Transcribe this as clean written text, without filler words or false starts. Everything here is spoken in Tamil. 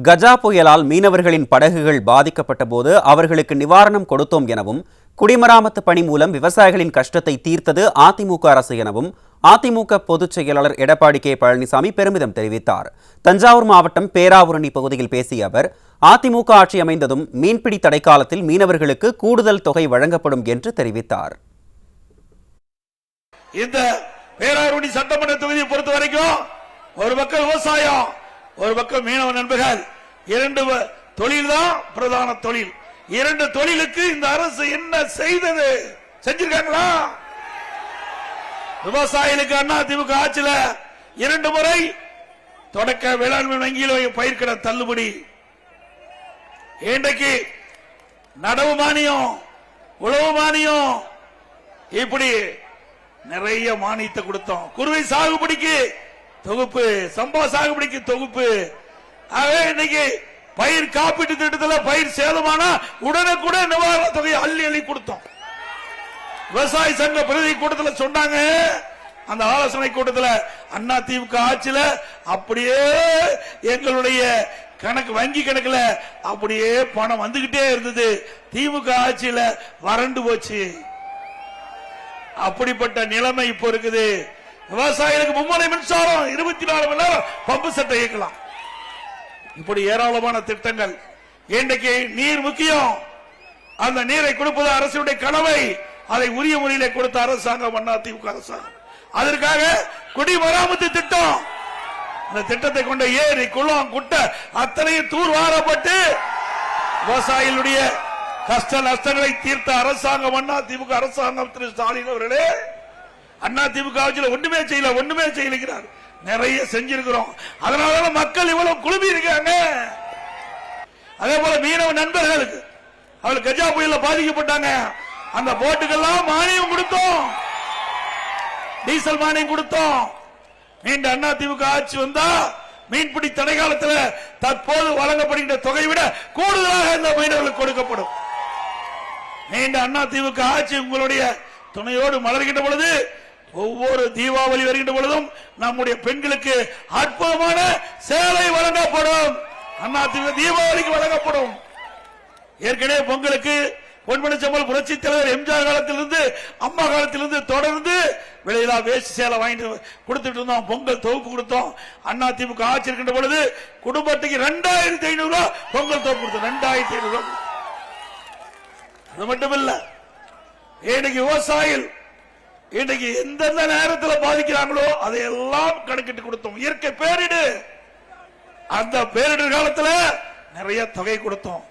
கஜா புயலால் மீனவர்களின் படகுகள் பாதிக்கப்பட்ட போது அவர்களுக்கு நிவாரணம் கொடுத்தோம் எனவும், குடிமராமத்து பணி மூலம் விவசாயிகளின் கஷ்டத்தை தீர்த்தது அதிமுக அரசு எனவும் அதிமுக பொதுச் செயலாளர் எடப்பாடி கே பழனிசாமி பெருமிதம் தெரிவித்தார். தஞ்சாவூர் மாவட்டம் பேராவூரணி பகுதியில் பேசிய அவர், அதிமுக ஆட்சி அமைந்ததும் மீன்பிடி தடைக்காலத்தில் மீனவர்களுக்கு கூடுதல் தொகை வழங்கப்படும் என்று தெரிவித்தார். இந்த பேராவூரணி சட்டமன்ற தொகுதியை பொறுத்த வரைக்கும் ஒரு பக்கம் விவசாயம், ஒரு பக்கம் மீனவ நண்பர்கள், இரண்டு தொழில் தான் பிரதான தொழில். இரண்டு தொழிலுக்கு இந்த அரசு என்ன செய்தது செஞ்சிருக்காங்களா? விவசாயிகளுக்கு அதிமுக ஆட்சியில 2 முறை தொடக்க வேளாண்மை வங்கியில் பயிர்க்கடன் தள்ளுபடி, இன்றைக்கு நடவு மானியம், உழவு மானியம், இப்படி நிறைய மானியத்தை கொடுத்தோம். குறுவை சாகுபடிக்கு தொகுப்பு, சம்பா சாகுபடிக்கு தொகுப்பு. இன்னைக்கு பயிர் காப்பீட்டு திட்டத்தில் பயிர் சேதமானா உடனுக்குடன் நிவாரண தொகையை அள்ளி அள்ளி கொடுத்தோம். விவசாய சங்க பிரதி கூட்டத்தில் சொன்னாங்க, அந்த ஆலோசனை கூட்டத்தில் அதிமுக ஆட்சியில அப்படியே எங்களுடைய கணக்கு, வங்கி கணக்குல அப்படியே பணம் வந்துகிட்டே இருந்தது. திமுக ஆட்சியில வறண்டு போச்சு. அப்படிப்பட்ட நிலைமை இப்போ இருக்குது. விவசாயிகளுக்கு மும்முனை மின்சாரம், 24 மணி நேரம் பம்பு செட்டை இயக்கலாம். இப்படி ஏராளமான திட்டங்கள். இன்றைக்கு நீர் முக்கியம். அந்த நீரை கொடுப்பது அரசுடைய கனவை, அதை உரிய முறையிலே கொடுத்த அரசாங்கம் அதிமுக அரசாங்கம். அதற்காக குடிமராமத்து திட்டம், அந்த திட்டத்தை கொண்ட ஏரி, குளம், குட்டை அத்தனையும் தூர்வாரப்பட்டு விவசாயிகளுடைய கஷ்ட நஷ்டங்களை தீர்த்த அரசாங்கம் அதிமுக அரசாங்கம். திரு ஸ்டாலின் அவர்களே, அதிமுக ஆட்சியில் ஒண்ணுமே செய்யல, நிறைய செஞ்சிருக்கிறோம். அதனால மக்கள் இவ்வளவு குழுமி இருக்காங்க. அதே போல மீனவ நண்பர்களுக்கு அவர்கள் கஜா புயல பாதிக்கப்பட்டாங்க, அந்த போட்டுக்கெல்லாம் மானியம் கொடுத்தோம், டீசல் மானியம் கொடுத்தோம். மீண்டும் அதிமுக ஆட்சி வந்தா மீன்பிடி தடை காலத்தில் தற்போது வழங்கப்படுகின்ற தொகை விட கூடுதலாக இந்த மீனவர்களுக்கு கொடுக்கப்படும். மீண்டும் அதிமுக ஆட்சி உங்களுடைய துணையோடு மலர்கின்ற பொழுது, ஒவ்வொரு தீபாவளி வருகின்ற பொழுதும் நம்முடைய பெண்களுக்கு அற்புதமான சேலை வழங்கப்படும். அதிமுக தீபாவளிக்கு வழங்கப்படும். ஏற்கனவே பொங்கலுக்கு பொன்மணி செம்மல் புரட்சி தலைவர் எம்ஜிஆர் காலத்திலிருந்து, அம்மா காலத்திலிருந்து தொடர்ந்து விலையில்லா வேஷ்டி சேலை வாங்கிட்டு கொடுத்துட்டு இருந்தோம். பொங்கல் தொகுப்பு கொடுத்தோம். அதிமுக ஆட்சி இருக்கின்ற பொழுது குடும்பத்துக்கு 2500 ரூபாய் பொங்கல் தொகுப்பு கொடுத்தோம். 2500 ரூபாய். அது மட்டுமில்ல, இன்னைக்கு விவசாயிகள் இன்னைக்கு எந்தெந்த நேரத்தில் பாதிக்கிறாங்களோ அதையெல்லாம் கணக்கிட்டு கொடுத்தோம். இயற்கை பேரிடு, அந்த பேரிடர் காலத்தில் நிறைய தொகை கொடுத்தோம்.